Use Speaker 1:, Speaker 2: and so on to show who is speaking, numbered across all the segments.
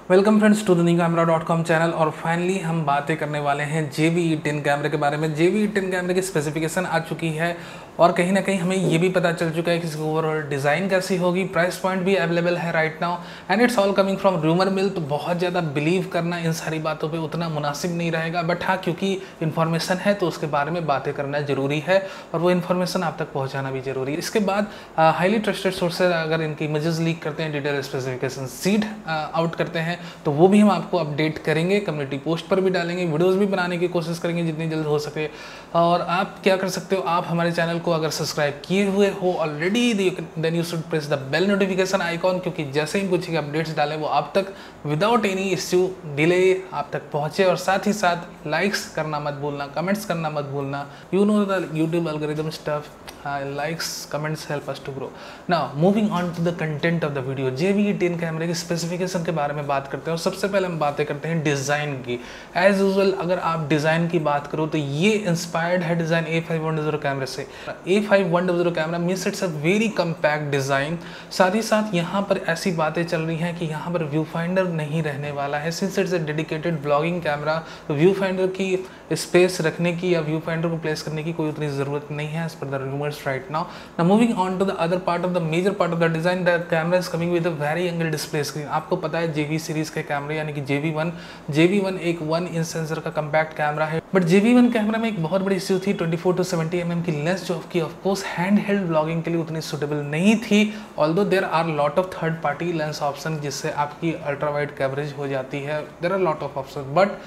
Speaker 1: Welcome friends to the new camera dot com channel. और finally हम बातें करने वाले हैं JVE10 कैमरे के बारे में। JVE10 कैमरे की स्पेसिफिकेशन आ चुकी है और कहीं ना कहीं हमें ये भी पता चल चुका है कि इसकी ओवरऑल डिज़ाइन कैसी होगी। प्राइस पॉइंट भी अवेलेबल है right now and it's all coming from rumour mill. तो बहुत ज़्यादा बिलीव करना इन सारी बातों पे उतना मुनासिब नहीं रहेगा, बट हाँ क्योंकि इन्फॉर्मेशन है तो उसके बारे में बातें करना ज़रूरी है और वो इन्फॉर्मेशन आप तक पहुँचाना भी ज़रूरी है। इसके बाद हाईली ट्रस्टेड सोर्सेज अगर इनकी इमेजेस लीक करते हैं, डिटेल स्पेसिफिकेशन सीड आउट करते हैं तो वो भी हम आपको अपडेट करेंगे, कम्युनिटी पोस्ट पर भी डालेंगे, वीडियोस भी बनाने की कोशिश करेंगे जितनी जल्द हो सके। और आप क्या कर सकते हो, आप हमारे चैनल को अगर सब्सक्राइब किए हुए हो already then you should press the bell notification icon, क्योंकि जैसे ही कुछ अपडेट्स डालें वो आप तक विदाउट एनी इश्यू डिले आप तक पहुँचे। और साथ ही साथ लाइक्स करना मत भूलना, कमेंट्स करना मत भूलना। You know the YouTube algorithm stuff, likes comments help us to grow. Now moving on to the content of the video, JVE10 कैमरे की स्पेसिफिकेशन के बारे में बात करते हैं। और सबसे पहले हम बातें करते हैं डिज़ाइन की। एज यूजुअल अगर आप डिज़ाइन की बात करो तो ये इंस्पायर्ड है डिज़ाइन A5100 कैमरे से। A5100 camera means it's a very compact design. साथ ही साथ यहाँ पर ऐसी बातें चल रही हैं कि यहाँ पर व्यू फाइंडर नहीं रहने वाला है। Since it's a dedicated blogging camera तो व्यू फाइंडर की स्पेस रखने की या व्यू फाइंडर को प्लेस करने की कोई उतनी ज़रूरत नहीं है as per the rumours right now. Now moving on to the other part of the major part of the design, the camera is coming with a very angle display screen. आपको पता है JV सीरीज के कैमरे यानी कि JV1 एक 1 inch sensor का compact camera है, बट JV1 कैमरा में एक बहुत बड़ी इश्यू थी 24 to 70 mm की लेंस जो कि of course hand held blogging के लिए उतनी सुटेबल नहीं थी। Although there are lot of third party lens option जिससे आपकी अल्ट्रा वाइड कवरेज हो जाती है, there are lot of option, but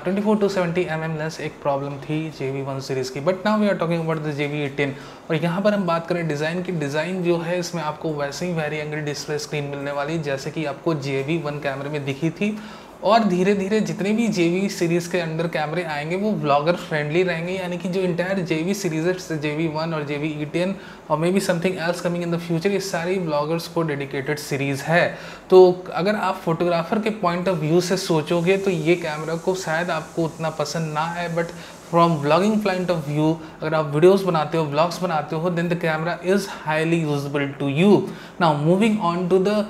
Speaker 1: 24 to 70 mm lens एक प्रॉब्लम थी JV1 सीरीज की। But now we are talking about the JVE10। और यहाँ पर हम बात करें डिज़ाइन की, डिज़ाइन जो है इसमें आपको वैसे ही वेरी एंगल डिस्प्ले स्क्रीन मिलने वाली जैसे कि आपको JV1 कैमरे में दिखी थी। और धीरे धीरे जितने भी JV सीरीज़ के अंडर कैमरे आएंगे वो ब्लॉगर फ्रेंडली रहेंगे, यानी कि जो इंटायर JV सीरीज है JV1 और JVE10 और may be something else coming in the future, ये सारी ब्लॉगर्स को डेडिकेटेड सीरीज़ है। तो अगर आप फोटोग्राफर के पॉइंट ऑफ व्यू से सोचोगे तो ये कैमरा को शायद आपको उतना पसंद ना आए, but from blogging point of view अगर आप वीडियोस बनाते हो, ब्लॉग्स बनाते हो, then the camera is highly usable to you. Now moving on to the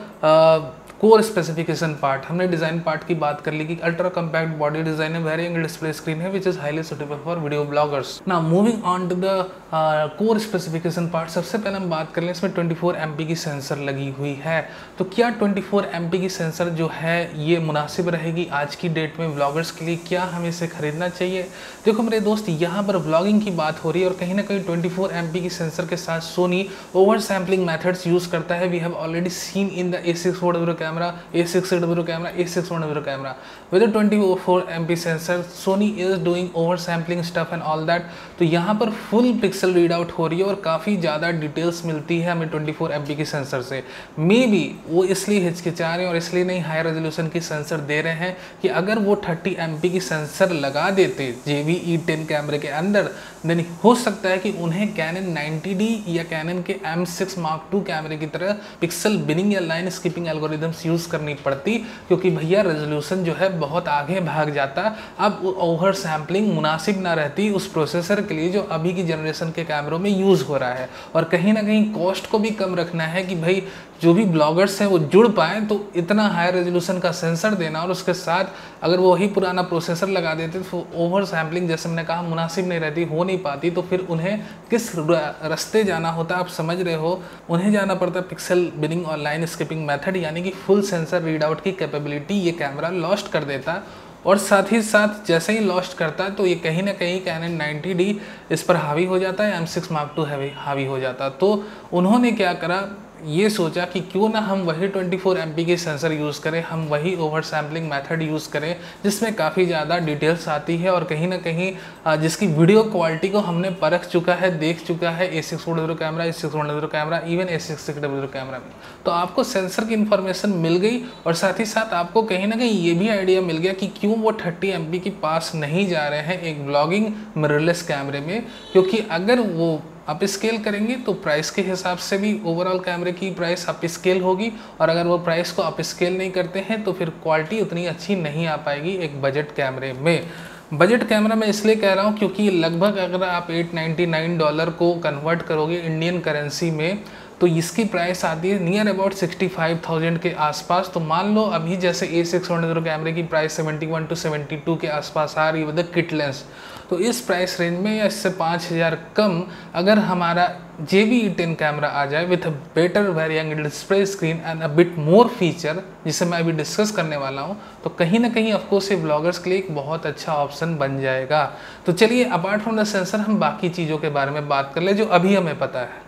Speaker 1: core specification part, हमने डिज़ाइन पार्ट की बात कर ली कि अल्ट्रा कम्पैक्ट बॉडी डिज़ाइन है, वेरी एंगल डिस्प्ले स्क्रीन है which is highly suitable for video bloggers. Now moving on to the core specification part, सबसे पहले हम बात कर लें इसमें 24 MP की सेंसर लगी हुई है। तो क्या 24 MP की सेंसर जो है ये मुनासिब रहेगी आज की डेट में ब्लॉगर्स के लिए? क्या हमें इसे खरीदना चाहिए? देखो मेरे दोस्त, यहाँ पर ब्लॉगिंग की बात हो रही है और कहीं ना कहीं 24 MP की सेंसर के साथ Sony over sampling methods use करता है। We have already seen in the A640 camera, A680 camera, A610 camera with 24 MP sensor Sony is doing over sampling stuff and all that. तो यहाँ पर full pixel read out हो रही है और काफ़ी ज़्यादा डिटेल्स मिलती है हमें 24 MP की सेंसर से। मे बी वो इसलिए हिचकिचा रहे हैं और इसलिए नहीं हाई रेजोल्यूशन की सेंसर दे रहे हैं कि अगर वो 30 MP की सेंसर लगा देते JVE10 कैमरे के अंदर देन हो सकता है कि उन्हें कैनन 90D या कैनन के M6 Mark II कैमरे की तरह पिक्सल बिनिंग या लाइन स्किपिंग एल्गोरिदम्स यूज़ करनी पड़ती, क्योंकि भैया रेजोल्यूशन जो है बहुत आगे भाग जाता। अब ओवर सैम्पलिंग मुनासिब ना रहती उस प्रोसेसर के लिए जो अभी की जनरेशन के कैमरों में यूज़ हो रहा है। और कहीं ना कहीं कॉस्ट को भी कम रखना है कि भाई जो भी ब्लॉगर्स हैं वो जुड़ पाएँ, तो इतना हाई रेजोल्यूशन का सेंसर देना और उसके साथ अगर वो वही पुराना प्रोसेसर लगा देते तो ओवर सैम्पलिंग जैसे मैंने कहा मुनासिब नहीं रहती, हो नहीं पाती। तो फिर उन्हें किस रास्ते जाना होता आप समझ रहे हो, उन्हें जाना पड़ता पिक्सल बिनिंग और लाइन स्किपिंग मेथड, यानी कि फुल सेंसर रीड आउट की कैपेबिलिटी ये कैमरा लॉस्ट कर देता। और साथ ही साथ जैसे ही लॉस्ट करता है तो ये कहीं ना कहीं कैनन 90D इस पर हावी हो जाता है, M6 Mark II हावी हो जाता। तो उन्होंने क्या करा, ये सोचा कि क्यों ना हम वही 24 MP की सेंसर यूज़ करें, हम वही ओवर सैम्पलिंग मेथड यूज़ करें जिसमें काफ़ी ज़्यादा डिटेल्स आती है और कहीं ना कहीं जिसकी वीडियो क्वालिटी को हमने परख चुका है, देख चुका है A640 camera, A610 camera, even A660 camera में। तो आपको सेंसर की इन्फॉर्मेशन मिल गई और साथ ही साथ आपको कहीं ना कहीं ये भी आइडिया मिल गया कि क्यों वो 30 MP के पास नहीं जा रहे हैं एक ब्लॉगिंग मिररलेस कैमरे में, क्योंकि अगर वो अप स्केल करेंगे तो प्राइस के हिसाब से भी ओवरऑल कैमरे की प्राइस अप स्केल होगी, और अगर वो प्राइस को अप स्केल नहीं करते हैं तो फिर क्वालिटी उतनी अच्छी नहीं आ पाएगी एक बजट कैमरे में। बजट कैमरा मैं इसलिए कह रहा हूँ क्योंकि लगभग अगर आप $899 को कन्वर्ट करोगे इंडियन करेंसी में तो इसकी प्राइस आती है नियर अबाउट 65,000 के आसपास। तो मान लो अभी जैसे A610 कैमरे की प्राइस 71 to 72 के आसपास आ रही है विद किट लेंस, तो इस प्राइस रेंज में या इससे 5,000 कम अगर हमारा JVE10 कैमरा आ जाए with better variant display screen and a bit more feature, जिसे मैं अभी डिस्कस करने वाला हूं, तो कहीं ना कहीं ऑफकोर्स ये ब्लॉगर्स के लिए एक बहुत अच्छा ऑप्शन बन जाएगा। तो चलिए अपार्ट फ्रॉम द सेंसर हम बाकी चीज़ों के बारे में बात कर ले जो अभी हमें पता है।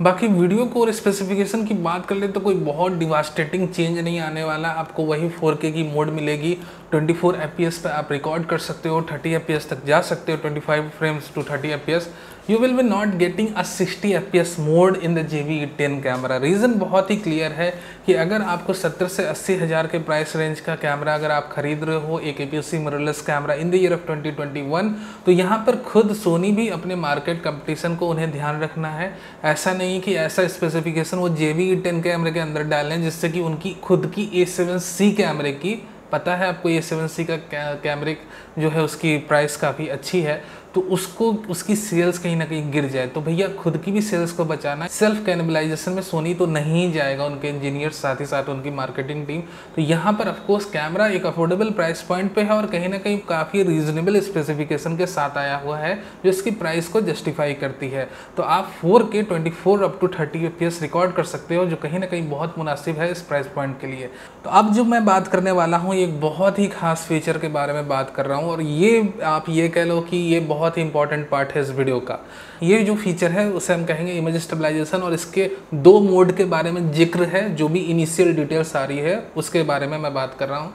Speaker 1: बाकी वीडियो को और स्पेसिफिकेशन की बात कर ले तो कोई बहुत डिवास्टेटिंग चेंज नहीं आने वाला। आपको वही 4K की मोड मिलेगी, 24 FPS पे आप रिकॉर्ड कर सकते हो, 30 FPS तक जा सकते हो, 25 frames to 30 FPS। You will be not getting a 60 FPS mode in the JVE10 camera. Reason बहुत ही क्लियर है कि अगर आपको 70 से 80 हज़ार के प्राइस रेंज का कैमरा अगर आप खरीद रहे हो, एक APS-C mirrorless camera in the year of 2021, तो यहाँ पर खुद सोनी भी अपने मार्केट कंपटीशन को उन्हें ध्यान रखना है। ऐसा नहीं कि ऐसा स्पेसिफिकेशन वो JVE10 कैमरे के अंदर डालें जिससे कि उनकी खुद की A7C कैमरे की, पता है आपको A7C का कैमरे जो है उसकी प्राइस काफ़ी अच्छी है, तो उसको उसकी सेल्स कहीं ना कहीं गिर जाए। तो भैया खुद की भी सेल्स को बचाना है। सेल्फ कैनिबलाइजेशन में सोनी तो नहीं जाएगा, उनके इंजीनियर्स साथ ही साथ उनकी मार्केटिंग टीम। तो यहाँ पर ऑफकोर्स कैमरा एक अफोर्डेबल प्राइस पॉइंट पे है और कहीं ना कहीं काफ़ी रीजनेबल स्पेसिफिकेशन के साथ आया हुआ है जो इसकी प्राइस को जस्टिफाई करती है। तो आप 4K 24 up to 30 FPS record कर सकते हो, जो कहीं ना कहीं बहुत मुनासिब है इस प्राइस पॉइंट के लिए। तो अब जो मैं बात करने वाला हूँ एक बहुत ही खास फीचर के बारे में बात कर रहा हूँ, और ये आप ये कह लो कि ये बहुत ही इंपॉर्टेंट पार्ट है इस वीडियो का। ये जो फीचर है उसे हम कहेंगे इमेज स्टेबलाइजेशन, और इसके 2 मोड के बारे में जिक्र है। जो भी इनिशियल डिटेल्स आ रही है उसके बारे में मैं बात कर रहा हूँ।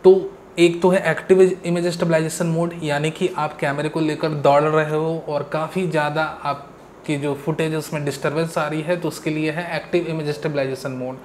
Speaker 1: तो एक तो है एक्टिव इमेज स्टेबलाइजेशन मोड, यानी कि आप कैमरे को लेकर दौड़ रहे हो और काफ़ी ज़्यादा आपकी जो फुटेज है उसमें डिस्टर्बेंस आ रही है, तो उसके लिए है एक्टिव इमेज स्टेबलाइजेशन मोड।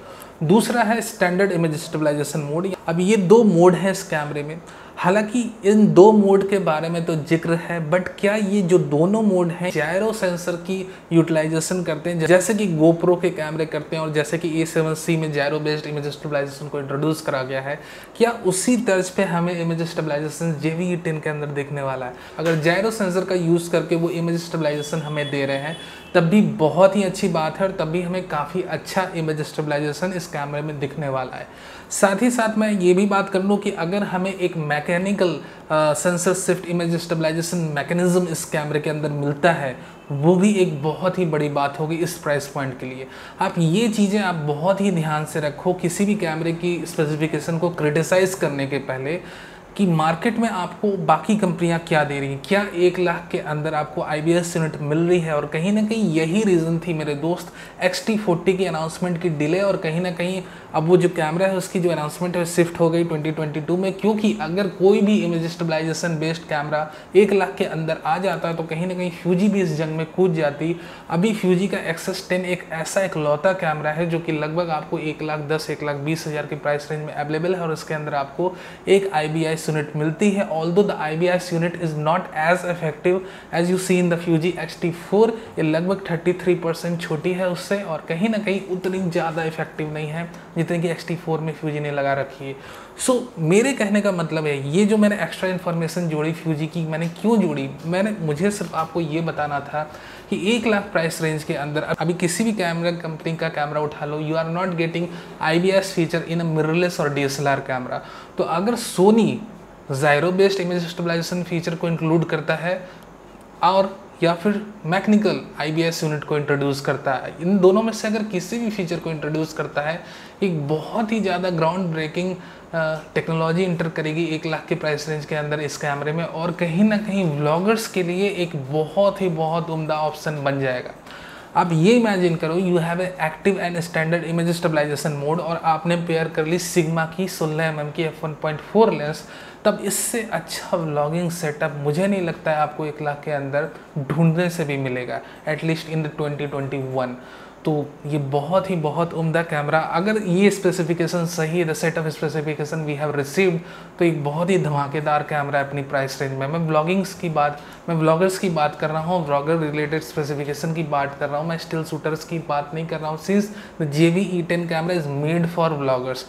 Speaker 1: दूसरा है स्टैंडर्ड इमेज स्टेबलाइजेशन मोड। अब ये 2 मोड हैं इस कैमरे में। हालांकि इन 2 मोड के बारे में तो जिक्र है, बट क्या ये जो दोनों मोड हैं जायरो सेंसर की यूटिलाइजेशन करते हैं, जैसे कि गोप्रो के कैमरे करते हैं और जैसे कि A7C में जायरो बेस्ड इमेज स्टेबलाइजेशन को इंट्रोड्यूस करा गया है, क्या उसी तर्ज पे हमें इमेज स्टेबलाइजेशन JVE10 के अंदर देखने वाला है? अगर जायरो सेंसर का यूज़ करके वो इमेज स्टेबलाइजेशन हमें दे रहे हैं तब भी बहुत ही अच्छी बात है, और तब भी हमें काफ़ी अच्छा इमेज स्टेबलाइजेशन इस कैमरे में दिखने वाला है। साथ ही साथ मैं ये भी बात कर लूँ कि अगर हमें एक mechanical sensor shift image stabilisation mechanism इस कैमरे के अंदर मिलता है, वो भी एक बहुत ही बड़ी बात होगी इस प्राइस पॉइंट के लिए। आप ये चीज़ें आप बहुत ही ध्यान से रखो किसी भी कैमरे की स्पेसिफिकेशन को क्रिटिसाइज़ करने के पहले, कि मार्केट में आपको बाकी कंपनियां क्या दे रही हैं, क्या 1 लाख के अंदर आपको IBS यूनिट मिल रही है। और कहीं ना कहीं यही रीज़न थी मेरे दोस्त XT40 की अनाउंसमेंट की डिले, और कहीं ना कहीं अब वो जो कैमरा है उसकी जो अनाउंसमेंट है शिफ्ट हो गई 2022 में, क्योंकि अगर कोई भी image stabilisation based camera 1 lakh के अंदर आ जाता है तो कहीं ना कहीं फ्यूजी भी इस जंग में कूद जाती। अभी फ्यूजी का XS10 एक ऐसा इकलौता कैमरा है जो कि लगभग आपको 1,10,000 1,20,000 के प्राइस रेंज में अवेलेबल है, और इसके अंदर आपको एक IBS यूनिट मिलती है। Although the IBS unit is not as effective as you see in the Fuji XT4, ये लगभग 33% छोटी है उससे, और कहीं ना कहीं उतनी ज़्यादा इफेक्टिव नहीं है जितने कि XT4 में फ्यूजी ने लगा रखी है। सो मेरे कहने का मतलब है, ये जो मैंने एक्स्ट्रा इन्फॉर्मेशन जोड़ी फ्यूजी की, मैंने क्यों जोड़ी, मुझे सिर्फ आपको ये बताना था कि 1 लाख प्राइस रेंज के अंदर अभी किसी भी कैमरा कंपनी का कैमरा उठा लो, you are not getting IBS feature in a mirrorless और DSLR कैमरा। तो अगर Sony gyro based image stabilization feature को इंक्लूड करता है और या फिर मैकेनिकल IBS यूनिट को इंट्रोड्यूस करता है, इन दोनों में से अगर किसी भी फीचर को इंट्रोड्यूस करता है, एक बहुत ही ज़्यादा ग्राउंड ब्रेकिंग टेक्नोलॉजी इंटर करेगी 1 लाख के प्राइस रेंज के अंदर इस कैमरे में, और कहीं ना कहीं व्लॉगर्स के लिए एक बहुत उम्दा ऑप्शन बन जाएगा। आप ये इमेजिन करो, you have a active and standard image stabilisation mode, और आपने पेयर कर ली सिग्मा की 16mm की f1.4 लेंस, तब इससे अच्छा व्लॉगिंग सेटअप मुझे नहीं लगता है आपको 1 लाख के अंदर ढूंढने से भी मिलेगा, एटलीस्ट इन द 2021। तो ये बहुत उम्दा कैमरा, अगर ये स्पेसिफिकेशन सही है, the set of specification we have received, तो एक बहुत ही धमाकेदार कैमरा है अपनी प्राइस रेंज में। मैं व्लॉगर्स की बात कर रहा हूँ, व्लॉगर रिलेटेड स्पेसिफिकेशन की बात कर रहा हूँ, मैं स्टिल शूटर्स की बात नहीं कर रहा हूँ। Since the JVE10 camera is made for vloggers.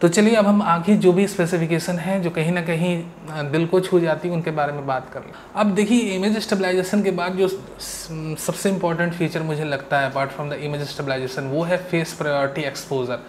Speaker 1: तो चलिए अब हम आगे जो भी स्पेसिफिकेशन है जो कहीं ना कहीं दिल को छू जाती है उनके बारे में बात कर लें। अब देखिए इमेज स्टेबलाइजेशन के बाद जो सबसे इम्पॉर्टेंट फीचर मुझे लगता है apart from the image stabilisation वो है फेस प्रायोरिटी एक्सपोजर।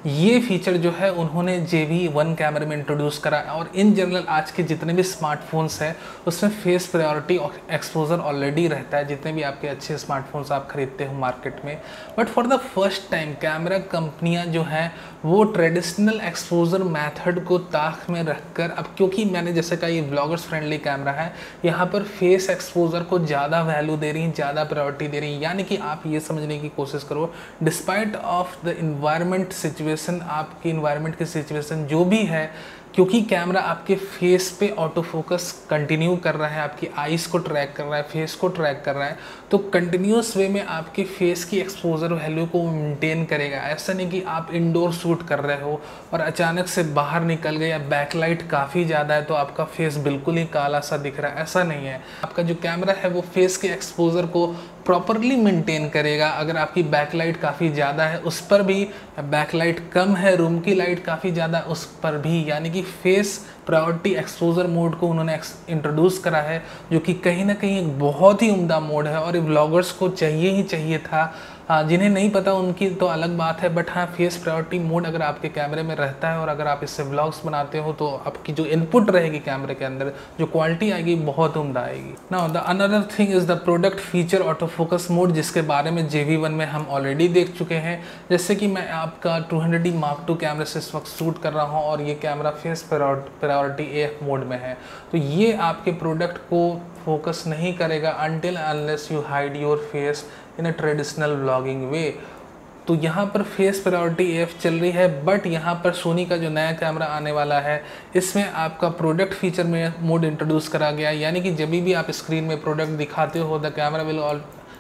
Speaker 1: ये फीचर जो है उन्होंने JV1 कैमरे में इंट्रोड्यूस करा और इन जनरल आज के जितने भी स्मार्टफोन्स हैं उसमें फेस प्रायोरिटी एक्सपोजर ऑलरेडी रहता है, जितने भी आपके अच्छे स्मार्टफोन्स आप खरीदते हो मार्केट में। But for the first time camera कंपनियां जो हैं वो ट्रेडिशनल एक्सपोजर मेथड को ताक में रखकर, अब क्योंकि मैंने जैसे कहा ये ब्लॉगर्स फ्रेंडली कैमरा है, यहाँ पर फेस एक्सपोजर को ज़्यादा वैल्यू दे रही हैं, ज़्यादा प्रायोरिटी दे रही हैं। यानी कि आप ये समझने की कोशिश करो despite of the environment situation, आपकी इन्वायरमेंट की सिचुएशन जो भी है, क्योंकि कैमरा आपके फेस पे ऑटो फोकस कंटिन्यू कर रहा है, आपकी आईज को ट्रैक कर रहा है, फेस को ट्रैक कर रहा है, तो कंटिन्यूस वे में आपके फेस की एक्सपोजर वैल्यू को मेंटेन करेगा। ऐसा नहीं कि आप इंडोर शूट कर रहे हो और अचानक से बाहर निकल गए या बैकलाइट काफ़ी ज़्यादा है तो आपका फेस बिल्कुल ही काला सा दिख रहा है, ऐसा नहीं है। आपका जो कैमरा है वो फेस के एक्सपोजर को प्रॉपरली मेंटेन करेगा। अगर आपकी बैकलाइट काफ़ी ज़्यादा है उस पर भी, बैकलाइट कम है, रूम की लाइट काफ़ी ज़्यादा उस पर भी, यानी कि फेस प्रायोरिटी एक्सपोजर मोड को उन्होंने इंट्रोड्यूस करा है, जो कि कहीं ना कहीं एक बहुत ही उम्दा मोड है और व्लॉगर्स को चाहिए ही चाहिए था। जिन्हें नहीं पता उनकी तो अलग बात है, बट हाँ फेस प्रायोरिटी मोड अगर आपके कैमरे में रहता है और अगर आप इससे व्लॉग्स बनाते हो तो आपकी जो इनपुट रहेगी कैमरे के अंदर, जो क्वालिटी आएगी बहुत उम्दा आएगी। Now the another thing is the product feature auto focus mode, जिसके बारे में JV1 में हम ऑलरेडी देख चुके हैं। जैसे कि मैं आपका 200D Mark II कैमरे से इस वक्त शूट कर रहा हूँ और ये camera face priority AF mode में है, तो ये आपके प्रोडक्ट को फोकस नहीं करेगा until unless you hide your face in a traditional vlogging way. तो यहाँ पर फेस प्रायोरिटी AF चल रही है, बट यहाँ पर सोनी का जो नया कैमरा आने वाला है इसमें आपका प्रोडक्ट फीचर में मोड इंट्रोड्यूस करा गया है। यानी कि जब भी आप स्क्रीन में प्रोडक्ट दिखाते हो the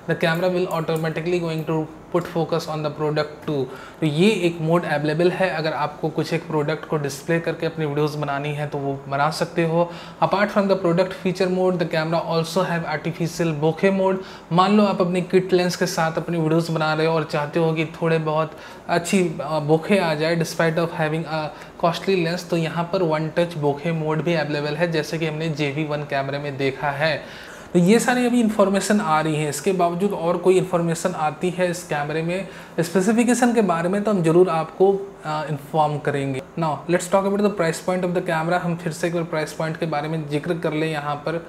Speaker 1: camera will automatically going to put focus on the product too. तो ये एक मोड अवेलेबल है, अगर आपको कुछ एक प्रोडक्ट को डिस्प्ले करके अपनी वीडियोस बनानी है तो वो बना सकते हो। Apart from the product feature mode the camera also have artificial bokeh mode. मान लो आप अपनी किट लेंस के साथ अपनी वीडियोस बना रहे हो और चाहते हो कि थोड़े बहुत अच्छी बोके आ जाए despite of having a costly lens, तो यहाँ पर वन टच बोके मोड भी अवेलेबल है, जैसे कि हमने JV1 कैमरे में देखा है। तो ये सारी अभी इन्फॉर्मेशन आ रही है, इसके बावजूद और कोई इन्फॉर्मेशन आती है इस कैमरे में स्पेसिफिकेशन के बारे में तो हम जरूर आपको इन्फॉर्म करेंगे। Now let's talk about the price point of the camera. हम फिर से एक बार प्राइस पॉइंट के बारे में जिक्र कर लें यहाँ पर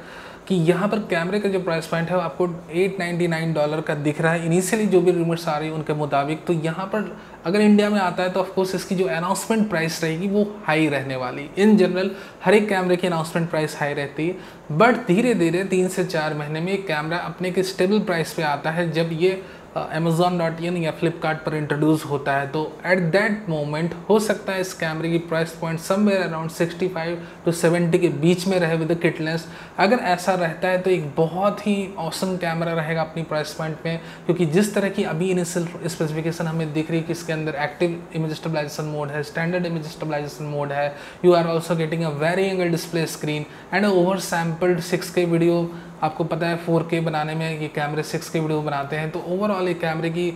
Speaker 1: कि यहाँ पर कैमरे का जो प्राइस पॉइंट है वो आपको $899 का दिख रहा है इनिशियली जो भी रूमर्स आ रही है उनके मुताबिक। तो यहाँ पर अगर इंडिया में आता है तो ऑफकोर्स इसकी जो अनाउंसमेंट प्राइस रहेगी वो हाई रहने वाली। इन जनरल हर एक कैमरे की अनाउंसमेंट प्राइस हाई रहती है, बट धीरे धीरे 3 से 4 महीने में एक कैमरा अपने के स्टेबल प्राइस पे आता है जब ये Amazon.in या फ्लिपकार्ट पर इंट्रोड्यूस होता है। तो एट दैट मोमेंट हो सकता है इस कैमरे की price point somewhere around 65 to 70 के बीच में रहे विद किट लेंस। अगर ऐसा रहता है तो एक बहुत ही ऑसम कैमरा रहेगा अपनी प्राइस पॉइंट में, क्योंकि जिस तरह की अभी इनिशियल स्पेसिफिकेशन हमें दिख रही है कि इसके अंदर एक्टिव इमेज स्टेबलाइजेशन मोड है, स्टैंडर्ड इमेज स्टेबलाइजेशन मोड है, you are also getting a vari angle display screen and over sampled 6K video. आपको पता है 4K बनाने में ये कैमरे 6K वीडियो बनाते हैं, तो ओवरऑल एक कैमरे की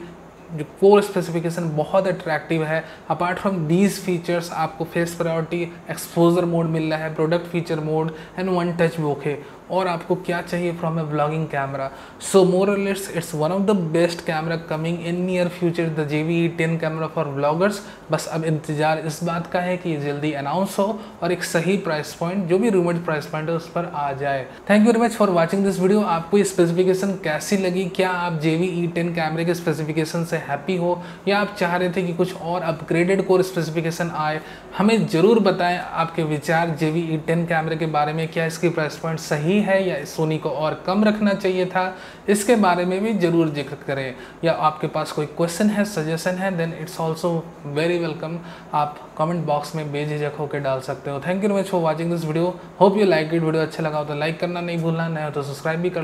Speaker 1: जो कोर स्पेसिफिकेशन बहुत अट्रैक्टिव है। अपार्ट फ्रॉम दीज फीचर्स आपको फेस प्रायोरिटी एक्सपोजर मोड मिल रहा है, product feature mode and one touch bokeh, और आपको क्या चाहिए from a vlogging camera. So more और less it's one of the best camera coming in near future, the JV10 camera for vloggers. बस अब इंतजार इस बात का है कि ये जल्दी अनाउंस हो और एक सही प्राइस पॉइंट जो भी रूमर्ड प्राइस पॉइंट है उस पर आ जाए। Thank you very much for watching this video. आपको ये स्पेसिफिकेशन कैसी लगी? क्या आप JV10 कैमरे के स्पेसिफिकेशन से हैप्पी हो या आप चाह रहे थे कि कुछ और अपग्रेडेड कोर स्पेसिफिकेशन आए? हमें ज़रूर बताएं आपके विचार JV10 कैमरे के बारे में। क्या इसकी प्राइस पॉइंट सही है या सोनी को और कम रखना चाहिए था? इसके बारे में भी जरूर जिक्र करें। या आपके पास कोई क्वेश्चन है, सजेशन है, then it's also very welcome. आप कमेंट बॉक्स में बेझिझक होकर डाल सकते हो। Thank you very much for watching this video. Hope you like it. Video अच्छा लगा हो तो लाइक करना नहीं भूलना, नया हो तो सब्सक्राइब भी कर